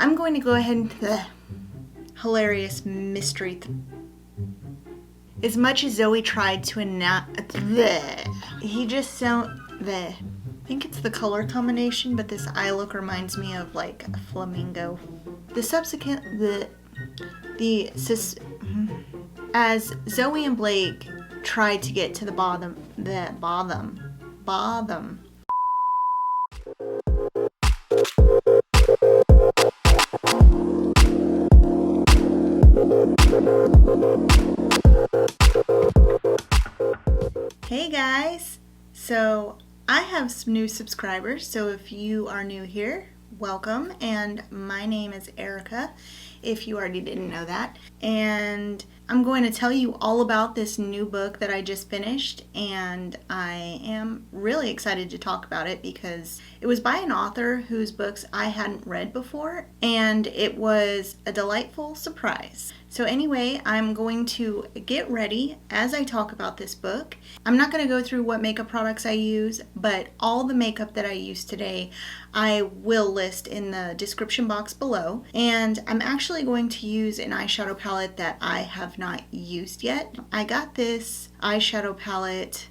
I'm going to go ahead and hilarious mystery. As much as Zoe tried to he just I think it's the color combination, but this eye look reminds me of like a flamingo. The subsequent as Zoe and Blake tried to get to the bottom. Hey guys, so I have some new subscribers, so if you are new here, welcome, and my name is Erica, if you already didn't know that, and I'm going to tell you all about this new book that I just finished, and I am really excited to talk about it because it was by an author whose books I hadn't read before, and it was a delightful surprise. So anyway, I'm going to get ready as I talk about this book. I'm not going to go through what makeup products I use, but all the makeup that I use today I will list in the description box below. And I'm actually going to use an eyeshadow palette that I have not used yet. I got this eyeshadow palette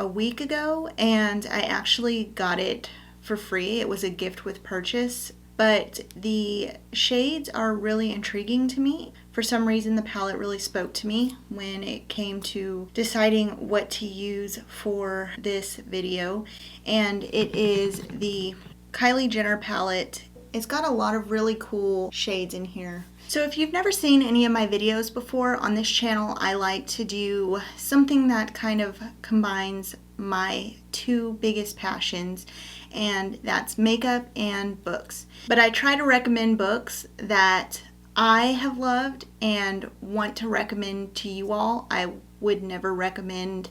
a week ago, and I actually got it for free. It was a gift with purchase. But the shades are really intriguing to me. For some reason, the palette really spoke to me when it came to deciding what to use for this video. And it is the Kylie Jenner palette. It's got a lot of really cool shades in here. So if you've never seen any of my videos before on this channel, I like to do something that kind of combines my two biggest passions, and that's makeup and books. But I try to recommend books that I have loved and want to recommend to you all. I would never recommend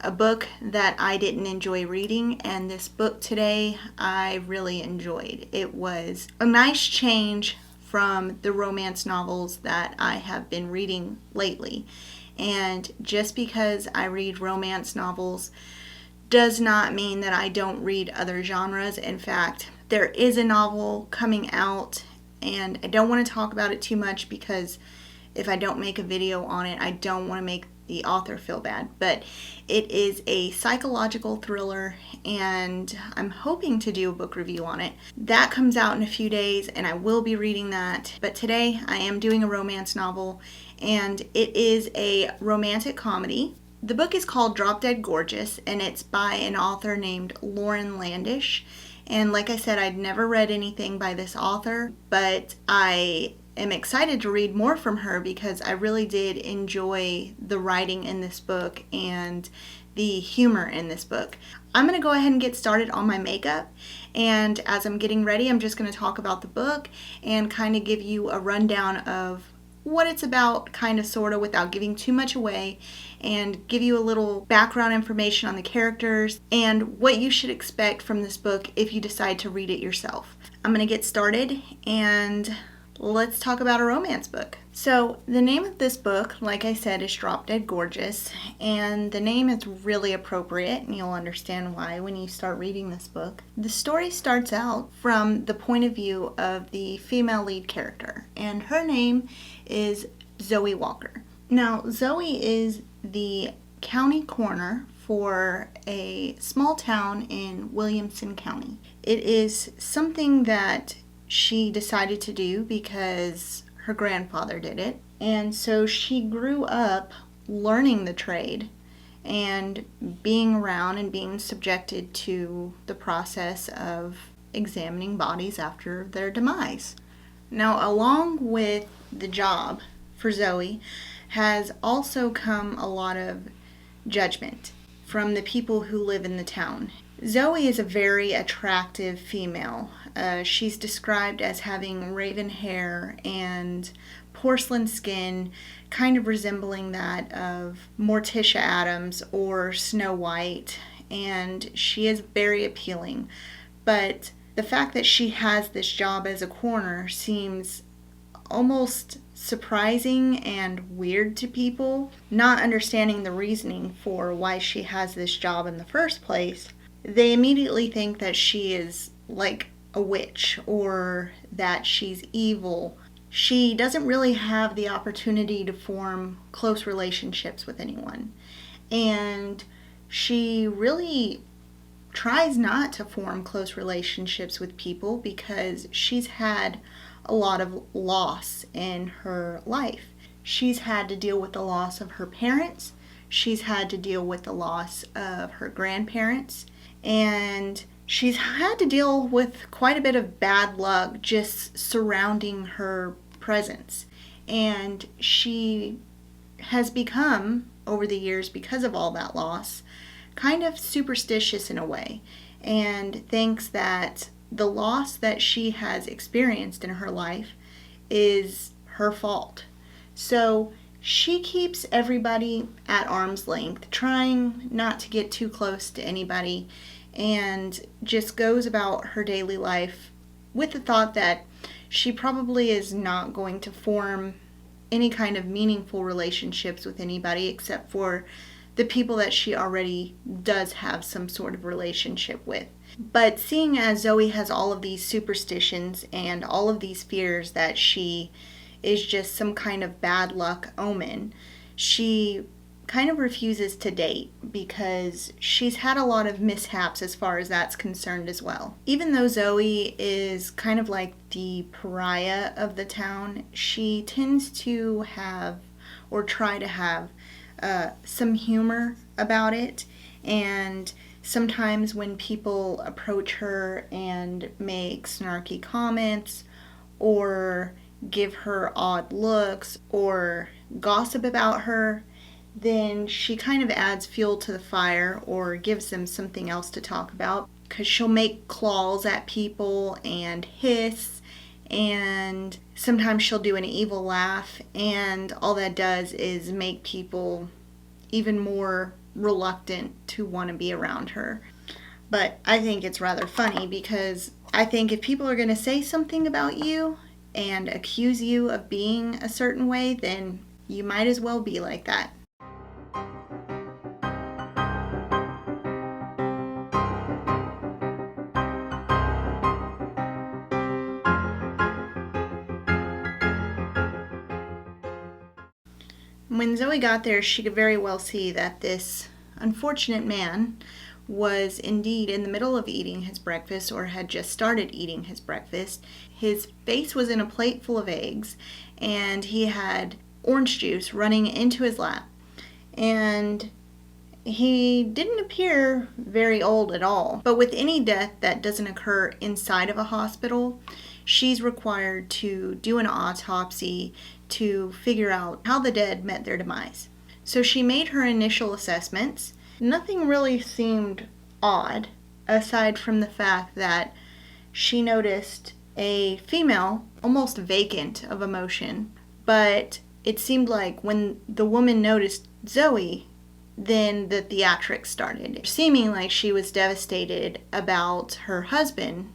a book that I didn't enjoy reading, and this book today I really enjoyed. It was a nice change from the romance novels that I have been reading lately. And just because I read romance novels does not mean that I don't read other genres. In fact, there is a novel coming out, and I don't want to talk about it too much because if I don't make a video on it, I don't want to make the author feel bad. But it is a psychological thriller, and I'm hoping to do a book review on it. That comes out in a few days, and I will be reading that. But today I am doing a romance novel, and it is a romantic comedy. The book is called Drop Dead Gorgeous, and it's by an author named Lauren Landish. And like I said, I'd never read anything by this author, but I am excited to read more from her because I really did enjoy the writing in this book and the humor in this book. I'm going to go ahead and get started on my makeup, and as I'm getting ready, I'm just going to talk about the book and kind of give you a rundown of what it's about, kind of, sort of, without giving too much away, and give you a little background information on the characters and what you should expect from this book if you decide to read it yourself. I'm going to get started, and let's talk about a romance book. So the name of this book, like I said, is Drop Dead Gorgeous, and the name is really appropriate, and you'll understand why when you start reading this book. The story starts out from the point of view of the female lead character, and her name is Zoe Walker. Now, Zoe is the county coroner for a small town in Williamson County. It is something that she decided to do because her grandfather did it, and so she grew up learning the trade and being around and being subjected to the process of examining bodies after their demise. Now, along with the job for Zoe has also come a lot of judgment from the people who live in the town. Zoe is a very attractive female. She's described as having raven hair and porcelain skin, kind of resembling that of Morticia Addams or Snow White, and she is very appealing. But the fact that she has this job as a coroner seems almost surprising and weird to people, not understanding the reasoning for why she has this job in the first place. They immediately think that she is like a witch, or that she's evil. She doesn't really have the opportunity to form close relationships with anyone. And she really tries not to form close relationships with people because she's had a lot of loss in her life. She's had to deal with the loss of her parents. She's had to deal with the loss of her grandparents. And she's had to deal with quite a bit of bad luck just surrounding her presence. And she has become, over the years, because of all that loss, kind of superstitious in a way, and thinks that the loss that she has experienced in her life is her fault. So she keeps everybody at arm's length, trying not to get too close to anybody, and just goes about her daily life with the thought that she probably is not going to form any kind of meaningful relationships with anybody except for the people that she already does have some sort of relationship with. But seeing as Zoe has all of these superstitions and all of these fears that she is just some kind of bad luck omen, she kind of refuses to date because she's had a lot of mishaps as far as that's concerned as well. Even though Zoe is kind of like the pariah of the town, she tends to have, or try to have, some humor about it. And sometimes when people approach her and make snarky comments or give her odd looks or gossip about her, then she kind of adds fuel to the fire or gives them something else to talk about, because she'll make claws at people and hiss, and sometimes she'll do an evil laugh, and all that does is make people even more reluctant to want to be around her. But I think it's rather funny, because I think if people are going to say something about you and accuse you of being a certain way, then you might as well be like that. When Zoe got there, she could very well see that this unfortunate man was indeed in the middle of eating his breakfast, or had just started eating his breakfast. His face was in a plate full of eggs, and he had orange juice running into his lap. And he didn't appear very old at all. But with any death that doesn't occur inside of a hospital, she's required to do an autopsy to figure out how the dead met their demise. So she made her initial assessments. Nothing really seemed odd, aside from the fact that she noticed a female almost vacant of emotion. But it seemed like when the woman noticed Zoe, then the theatrics started, seeming like she was devastated about her husband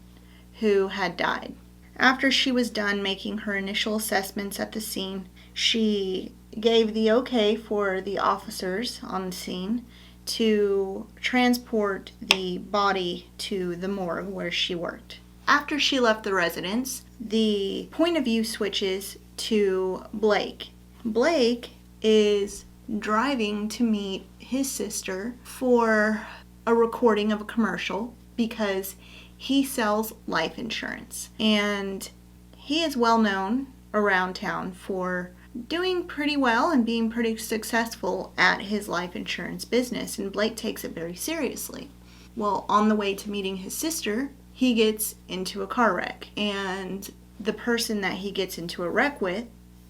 who had died. After she was done making her initial assessments at the scene, she gave the okay for the officers on the scene to transport the body to the morgue where she worked. After she left the residence, the point of view switches to Blake. Blake is driving to meet his sister for a recording of a commercial because he sells life insurance. And he is well known around town for doing pretty well and being pretty successful at his life insurance business, and Blake takes it very seriously. Well, on the way to meeting his sister, he gets into a car wreck, and the person that he gets into a wreck with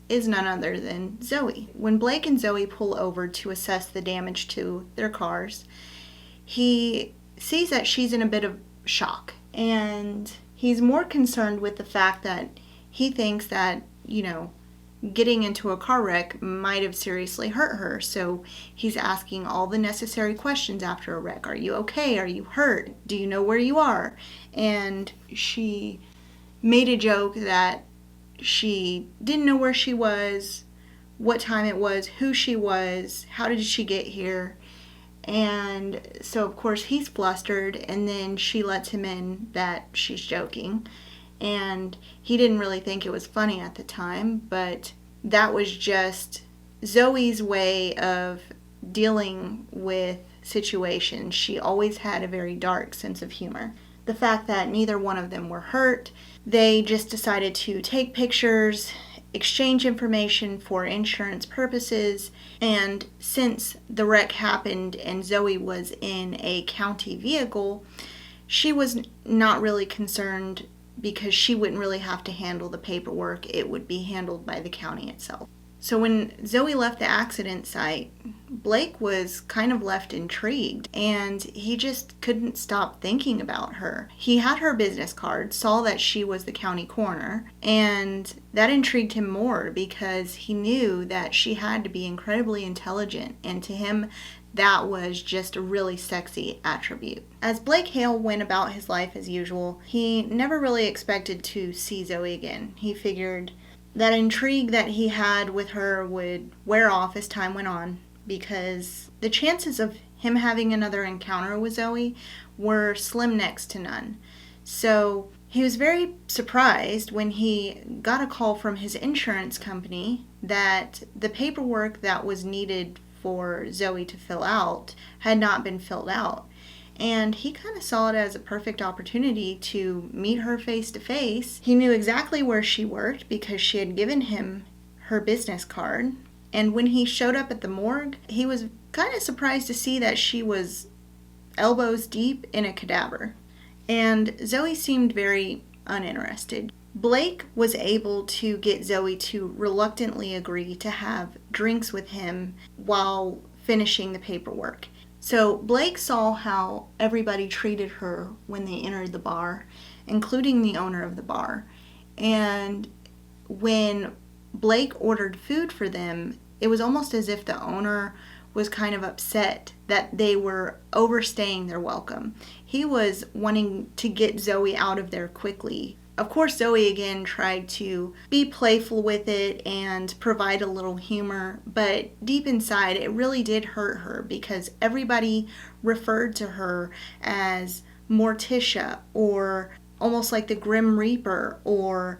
is none other than Zoe. When Blake and Zoe pull over to assess the damage to their cars, he sees that she's in a bit of shock, and he's more concerned with the fact that he thinks that, getting into a car wreck might have seriously hurt her. So he's asking all the necessary questions after a wreck. Are you okay? Are you hurt? Do you know where you are? And she made a joke that she didn't know where she was, what time it was, who she was, how did she get here. And so of course he's flustered, and then she lets him in that she's joking. and he didn't really think it was funny at the time, but that was just Zoe's way of dealing with situations. She always had a very dark sense of humor. The fact that neither one of them were hurt, they just decided to take pictures, exchange information for insurance purposes, and since the wreck happened and Zoe was in a county vehicle, she was not really concerned because she wouldn't really have to handle the paperwork. It would be handled by the county itself. So when Zoe left the accident site, Blake was kind of left intrigued, and he just couldn't stop thinking about her. He had her business card, saw that she was the county coroner, and that intrigued him more because he knew that she had to be incredibly intelligent, and to him, that was just a really sexy attribute. As Blake Hale went about his life as usual, he never really expected to see Zoe again. He figured that intrigue that he had with her would wear off as time went on, because the chances of him having another encounter with Zoe were slim next to none. So he was very surprised when he got a call from his insurance company that the paperwork that was needed for Zoe to fill out had not been filled out. And he kind of saw it as a perfect opportunity to meet her face to face. He knew exactly where she worked because she had given him her business card. And when he showed up at the morgue, he was kind of surprised to see that she was elbows deep in a cadaver. And Zoe seemed very uninterested. Blake was able to get Zoe to reluctantly agree to have drinks with him while finishing the paperwork. So Blake saw how everybody treated her when they entered the bar, including the owner of the bar. And when Blake ordered food for them, it was almost as if the owner was kind of upset that they were overstaying their welcome. He was wanting to get Zoe out of there quickly. Of course, Zoe again tried to be playful with it and provide a little humor, but deep inside it really did hurt her because everybody referred to her as Morticia, or almost like the Grim Reaper, or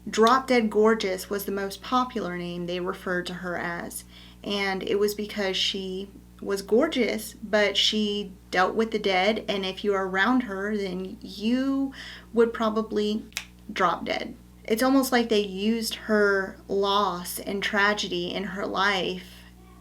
Drop Dead Gorgeous was the most popular name they referred to her as. And it was because she was gorgeous, but she dealt with the dead, and if you were around her, then you would probably drop dead. It's almost like they used her loss and tragedy in her life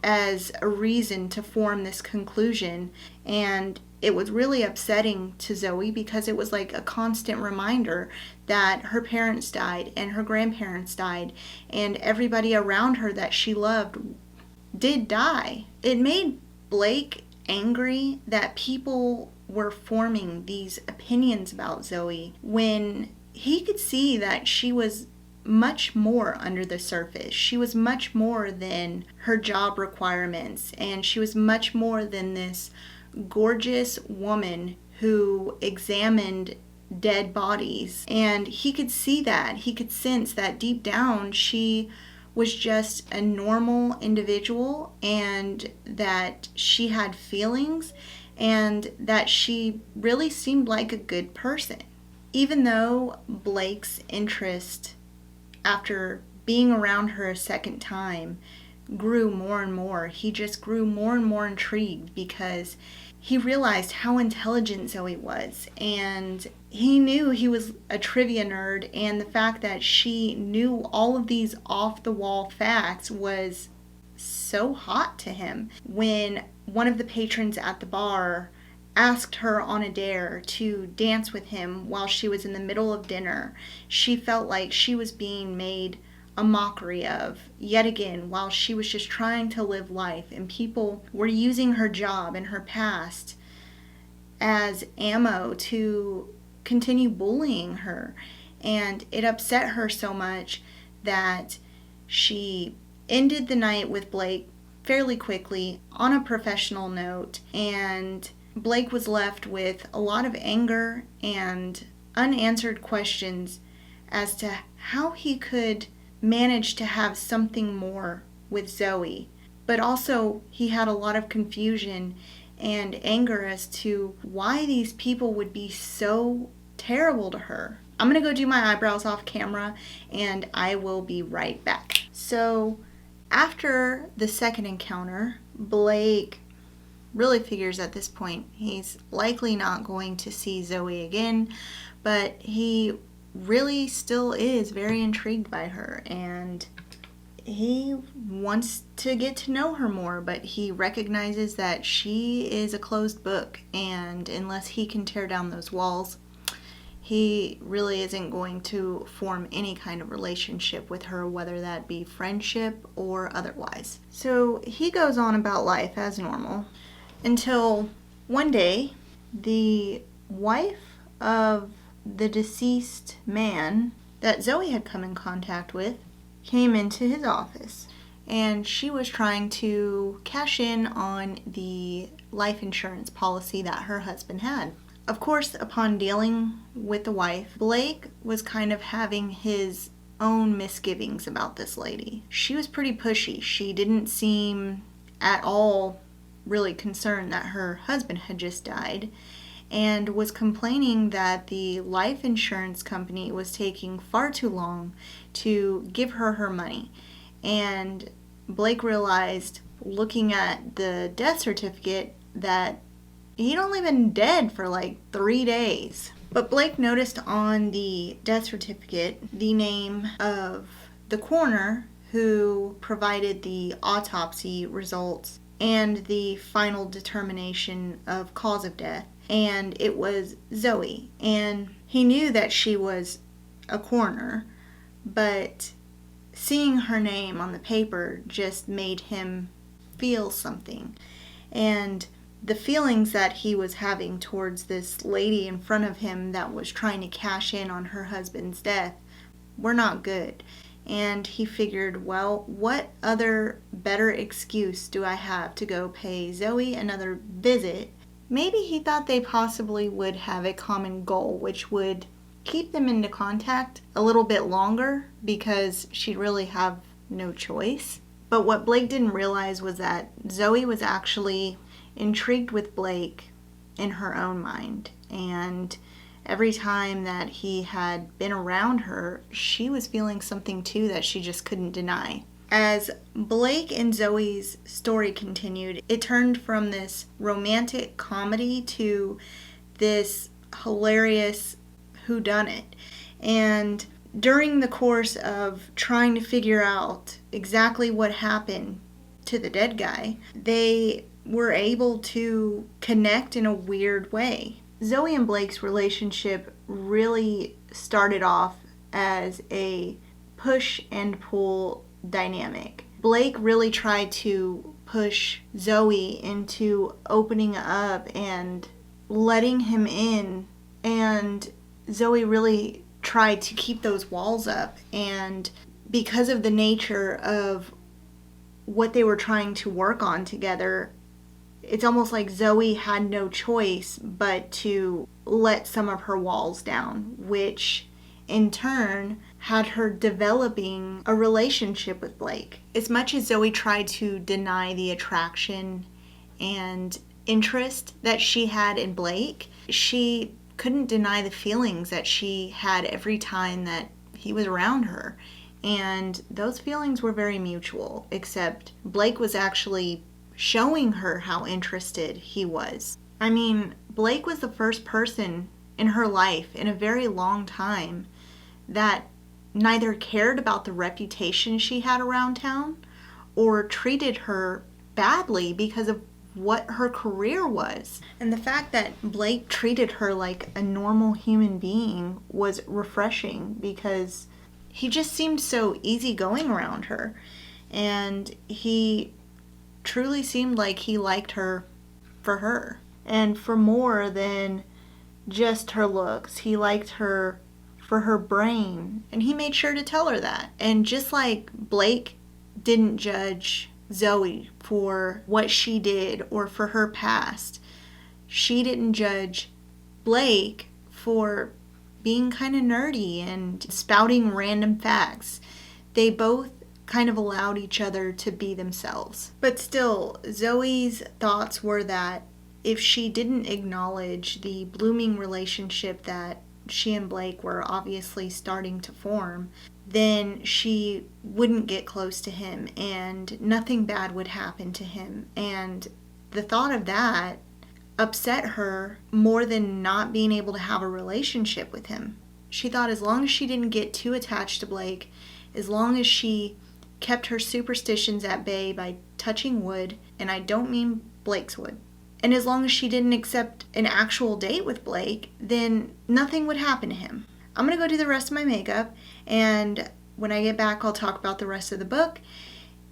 as a reason to form this conclusion, and it was really upsetting to Zoe because it was like a constant reminder that her parents died and her grandparents died and everybody around her that she loved did die. It made Blake angry that people were forming these opinions about Zoe when he could see that she was much more under the surface. She was much more than her job requirements, and she was much more than this gorgeous woman who examined dead bodies. And he could see that. He could sense that deep down she was just a normal individual, and that she had feelings, and that she really seemed like a good person. Even though Blake's interest after being around her a second time grew more and more, he just grew more and more intrigued because he realized how intelligent Zoe was, and he knew he was a trivia nerd, and the fact that she knew all of these off-the-wall facts was so hot to him. When one of the patrons at the bar asked her on a dare to dance with him while she was in the middle of dinner, she felt like she was being made a mockery of yet again while she was just trying to live life, and people were using her job and her past as ammo to continue bullying her. And it upset her so much that she ended the night with Blake fairly quickly on a professional note, and Blake was left with a lot of anger and unanswered questions as to how he could manage to have something more with Zoe. But also he had a lot of confusion and anger as to why these people would be so terrible to her. I'm gonna go do my eyebrows off camera and I will be right back. So after the second encounter, Blake really figures at this point he's likely not going to see Zoe again, but he really still is very intrigued by her and he wants to get to know her more, but he recognizes that she is a closed book, and unless he can tear down those walls, he really isn't going to form any kind of relationship with her, whether that be friendship or otherwise. So he goes on about life as normal until one day the wife of the deceased man that Zoe had come in contact with came into his office, and she was trying to cash in on the life insurance policy that her husband had. Of course, upon dealing with the wife, Blake was kind of having his own misgivings about this lady. She was pretty pushy. She didn't seem at all really concerned that her husband had just died, and was complaining that the life insurance company was taking far too long to give her her money. And Blake realized, looking at the death certificate, that he'd only been dead for like 3 days. But Blake noticed on the death certificate the name of the coroner who provided the autopsy results and the final determination of cause of death. And it was Zoe. And he knew that she was a coroner, but seeing her name on the paper just made him feel something. And the feelings that he was having towards this lady in front of him that was trying to cash in on her husband's death were not good. And he figured, well, what other better excuse do I have to go pay Zoe another visit? Maybe he thought they possibly would have a common goal, which would keep them into contact a little bit longer because she'd really have no choice. But what Blake didn't realize was that Zoe was actually intrigued with Blake in her own mind. And every time that he had been around her, she was feeling something too that she just couldn't deny. As Blake and Zoe's story continued, it turned from this romantic comedy to this hilarious whodunit. And during the course of trying to figure out exactly what happened to the dead guy, they were able to connect in a weird way. Zoe and Blake's relationship really started off as a push and pull dynamic. Blake really tried to push Zoe into opening up and letting him in, and Zoe really tried to keep those walls up. And because of the nature of what they were trying to work on together, it's almost like Zoe had no choice but to let some of her walls down, which in turn had her developing a relationship with Blake. As much as Zoe tried to deny the attraction and interest that she had in Blake, she couldn't deny the feelings that she had every time that he was around her. And those feelings were very mutual, except Blake was actually showing her how interested he was. I mean, Blake was the first person in her life in a very long time that neither cared about the reputation she had around town or treated her badly because of what her career was. And the fact that Blake treated her like a normal human being was refreshing because he just seemed so easygoing around her. And he truly seemed like he liked her for her. And for more than just her looks. He liked her for her brain. And he made sure to tell her that. And just like Blake didn't judge Zoe for what she did or for her past, she didn't judge Blake for being kind of nerdy and spouting random facts. They both kind of allowed each other to be themselves. But still, Zoe's thoughts were that if she didn't acknowledge the blooming relationship that she and Blake were obviously starting to form, then she wouldn't get close to him and nothing bad would happen to him. And the thought of that upset her more than not being able to have a relationship with him. She thought as long as she didn't get too attached to Blake, as long as she kept her superstitions at bay by touching wood, and I don't mean Blake's wood, and as long as she didn't accept an actual date with Blake, then nothing would happen to him. I'm going to go do the rest of my makeup, and when I get back, I'll talk about the rest of the book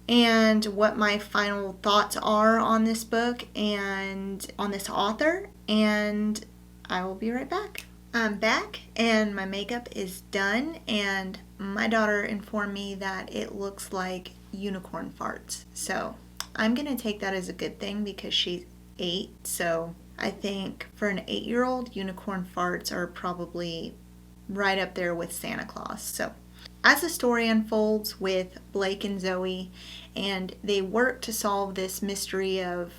and what my final thoughts are on this book and on this author, and I will be right back. I'm back, and my makeup is done, and my daughter informed me that it looks like unicorn farts. So I'm going to take that as a good thing because she's 8, so I think for an 8-year-old, unicorn farts are probably right up there with Santa Claus. So as the story unfolds with Blake and Zoe, and they work to solve this mystery of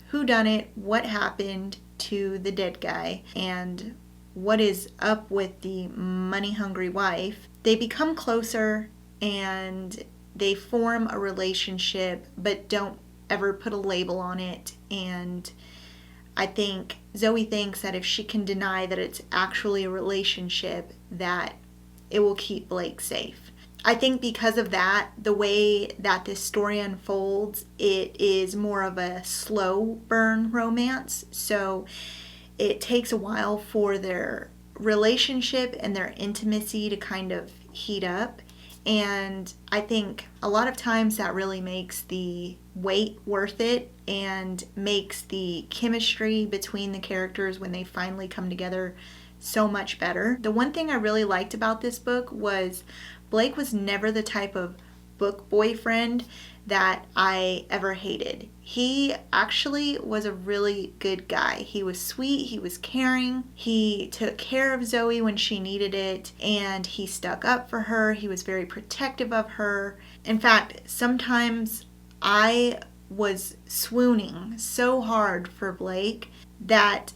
who done it, what happened to the dead guy, and what is up with the money-hungry wife, they become closer and they form a relationship but don't ever put a label on it. And I think Zoe thinks that if she can deny that it's actually a relationship, that it will keep Blake safe. I think because of that, the way that this story unfolds, it is more of a slow burn romance. So it takes a while for their relationship and their intimacy to kind of heat up. And I think a lot of times that really makes the wait worth it and makes the chemistry between the characters when they finally come together so much better. The one thing I really liked about this book was Blake was never the type of book boyfriend that I ever hated. He actually was a really good guy. He was sweet, he was caring, he took care of Zoe when she needed it, and he stuck up for her. He was very protective of her. In fact, sometimes I was swooning so hard for Blake that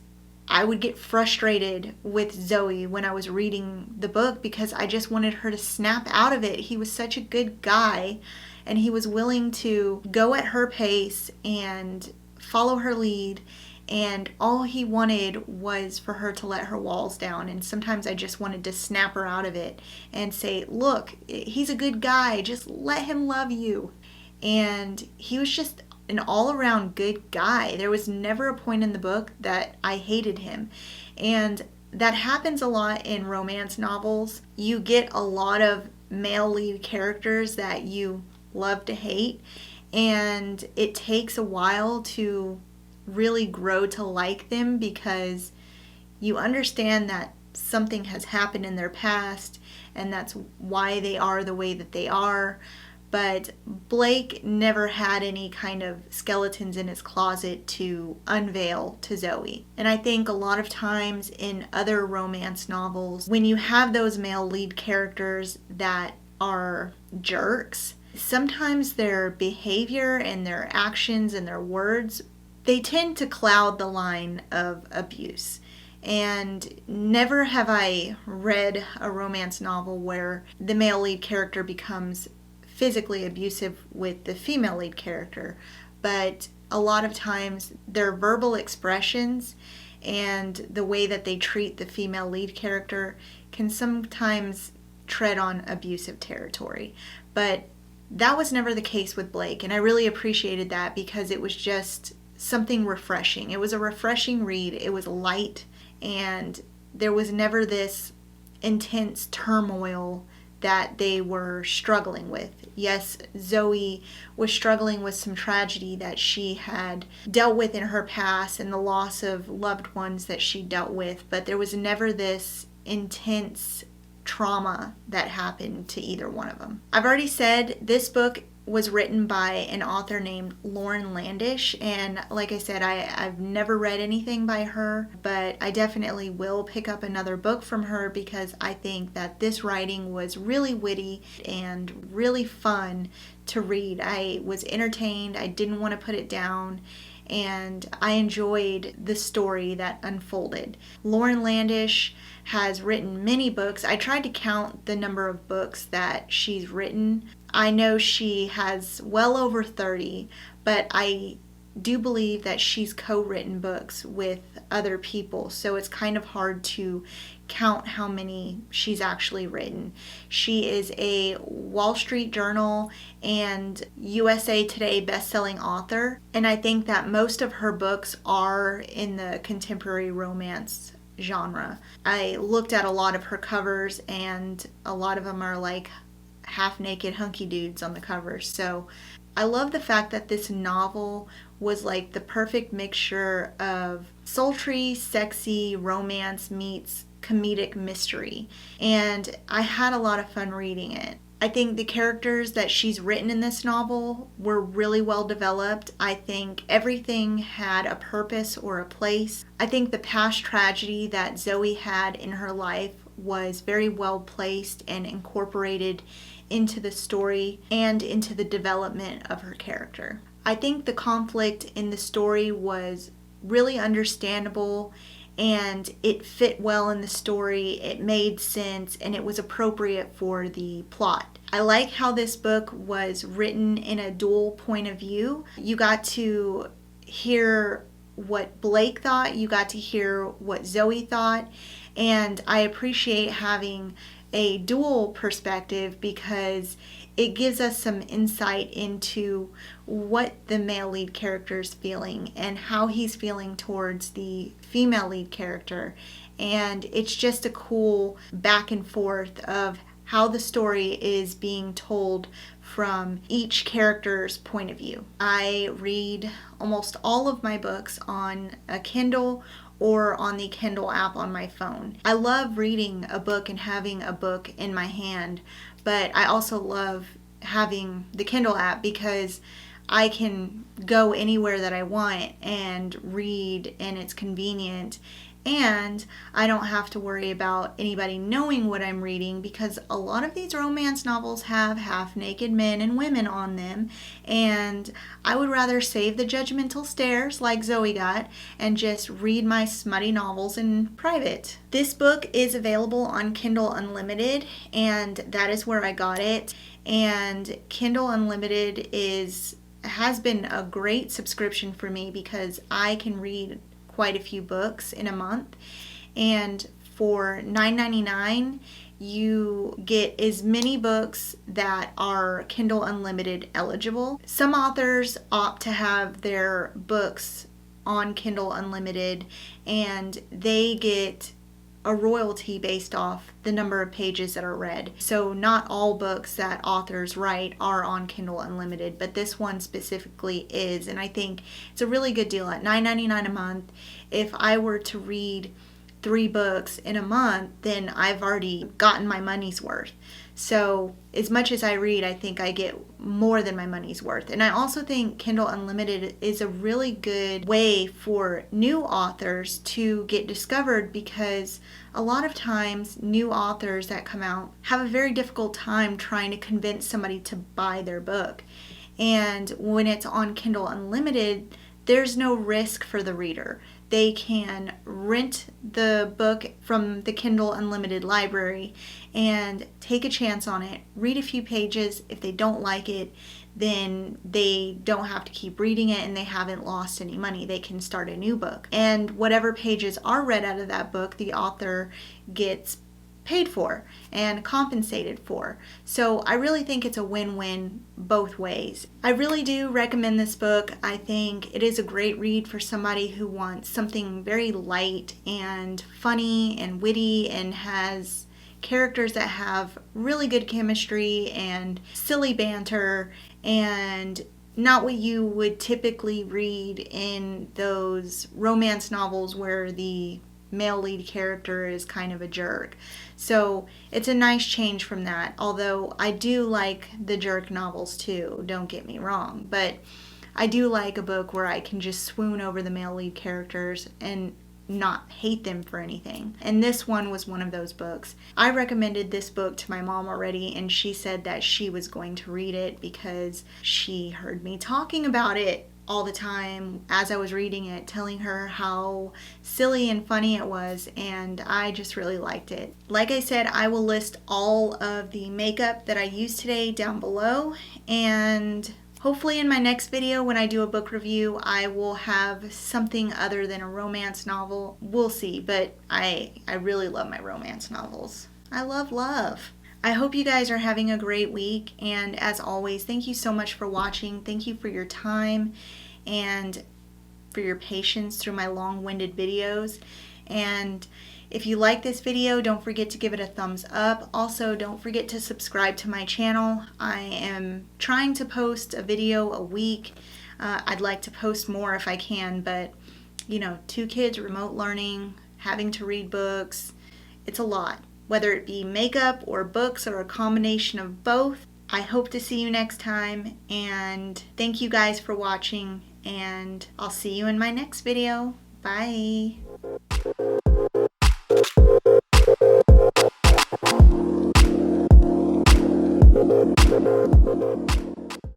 I would get frustrated with Zoe when I was reading the book because I just wanted her to snap out of it. He was such a good guy, and he was willing to go at her pace and follow her lead, and all he wanted was for her to let her walls down. And sometimes I just wanted to snap her out of it and say, look, he's a good guy, just let him love you. And he was just an all-around good guy. There was never a point in the book that I hated him. And that happens a lot in romance novels. You get a lot of male lead characters that you love to hate, and it takes a while to really grow to like them because you understand that something has happened in their past and that's why they are the way that they are. But Blake never had any kind of skeletons in his closet to unveil to Zoe. And I think a lot of times in other romance novels, when you have those male lead characters that are jerks, sometimes their behavior and their actions and their words, they tend to cloud the line of abuse. And never have I read a romance novel where the male lead character becomes physically abusive with the female lead character, but a lot of times their verbal expressions and the way that they treat the female lead character can sometimes tread on abusive territory. But that was never the case with Blake, and I really appreciated that because it was just something refreshing. It was a refreshing read. It was light, and there was never this intense turmoil that they were struggling with. Yes, Zoe was struggling with some tragedy that she had dealt with in her past and the loss of loved ones that she dealt with, but there was never this intense trauma that happened to either one of them. I've already said this book was written by an author named Lauren Landish, and like I said, I've never read anything by her, but I definitely will pick up another book from her because I think that this writing was really witty and really fun to read. I was entertained, I didn't want to put it down, and I enjoyed the story that unfolded. Lauren Landish has written many books. I tried to count the number of books that she's written. I know she has well over 30, but I do believe that she's co-written books with other people, so it's kind of hard to count how many she's actually written. She is a Wall Street Journal and USA Today best-selling author, and I think that most of her books are in the contemporary romance genre. I looked at a lot of her covers, and a lot of them are like half-naked hunky dudes on the covers. So I love the fact that this novel was like the perfect mixture of sultry, sexy romance meets comedic mystery. And I had a lot of fun reading it. I think the characters that she's written in this novel were really well developed. I think everything had a purpose or a place. I think the past tragedy that Zoe had in her life was very well placed and incorporated into the story and into the development of her character. I think the conflict in the story was really understandable, and it fit well in the story. It made sense, and it was appropriate for the plot. I like how this book was written in a dual point of view. You got to hear what Blake thought, you got to hear what Zoe thought, and I appreciate having a dual perspective because it gives us some insight into what the male lead character is feeling and how he's feeling towards the female lead character. And it's just a cool back and forth of how the story is being told from each character's point of view. I read almost all of my books on a Kindle or on the Kindle app on my phone. I love reading a book and having a book in my hand, but I also love having the Kindle app because I can go anywhere that I want and read, and it's convenient, and I don't have to worry about anybody knowing what I'm reading because a lot of these romance novels have half-naked men and women on them, and I would rather save the judgmental stares like Zoe got and just read my smutty novels in private. This book is available on Kindle Unlimited, and that is where I got it. And Kindle Unlimited has been a great subscription for me because I can read quite a few books in a month, and for $9.99 you get as many books that are Kindle Unlimited eligible. Some authors opt to have their books on Kindle Unlimited, and they get a royalty based off the number of pages that are read. So not all books that authors write are on Kindle Unlimited, but this one specifically is, and I think it's a really good deal at $9.99 a month. If I were to read 3 books in a month, then I've already gotten my money's worth. So as much as I read, I think I get more than my money's worth. And I also think Kindle Unlimited is a really good way for new authors to get discovered because a lot of times new authors that come out have a very difficult time trying to convince somebody to buy their book. And when it's on Kindle Unlimited, there's no risk for the reader. They can rent the book from the Kindle Unlimited library and take a chance on it, read a few pages. If they don't like it, then they don't have to keep reading it and they haven't lost any money. They can start a new book. And whatever pages are read out of that book, the author gets paid for and compensated for. So I really think it's a win-win both ways. I really do recommend this book. I think it is a great read for somebody who wants something very light and funny and witty and has characters that have really good chemistry and silly banter and not what you would typically read in those romance novels where the male lead character is kind of a jerk. So it's a nice change from that, although I do like the jerk novels too, don't get me wrong, but I do like a book where I can just swoon over the male lead characters and not hate them for anything. And this one was one of those books. I recommended this book to my mom already, and she said that she was going to read it because she heard me talking about it all the time as I was reading it, telling her how silly and funny it was, and I just really liked it. Like I said, I will list all of the makeup that I used today down below, and hopefully in my next video when I do a book review, I will have something other than a romance novel. We'll see, but I really love my romance novels. I love love. I hope you guys are having a great week, and as always, thank you so much for watching. Thank you for your time and for your patience through my long-winded videos. And if you like this video, don't forget to give it a thumbs up. Also, don't forget to subscribe to my channel. I am trying to post a video a week. I'd like to post more if I can, but you know, 2 kids, remote learning, having to read books, it's a lot. Whether it be makeup or books or a combination of both. I hope to see you next time, and thank you guys for watching, and I'll see you in my next video. Bye.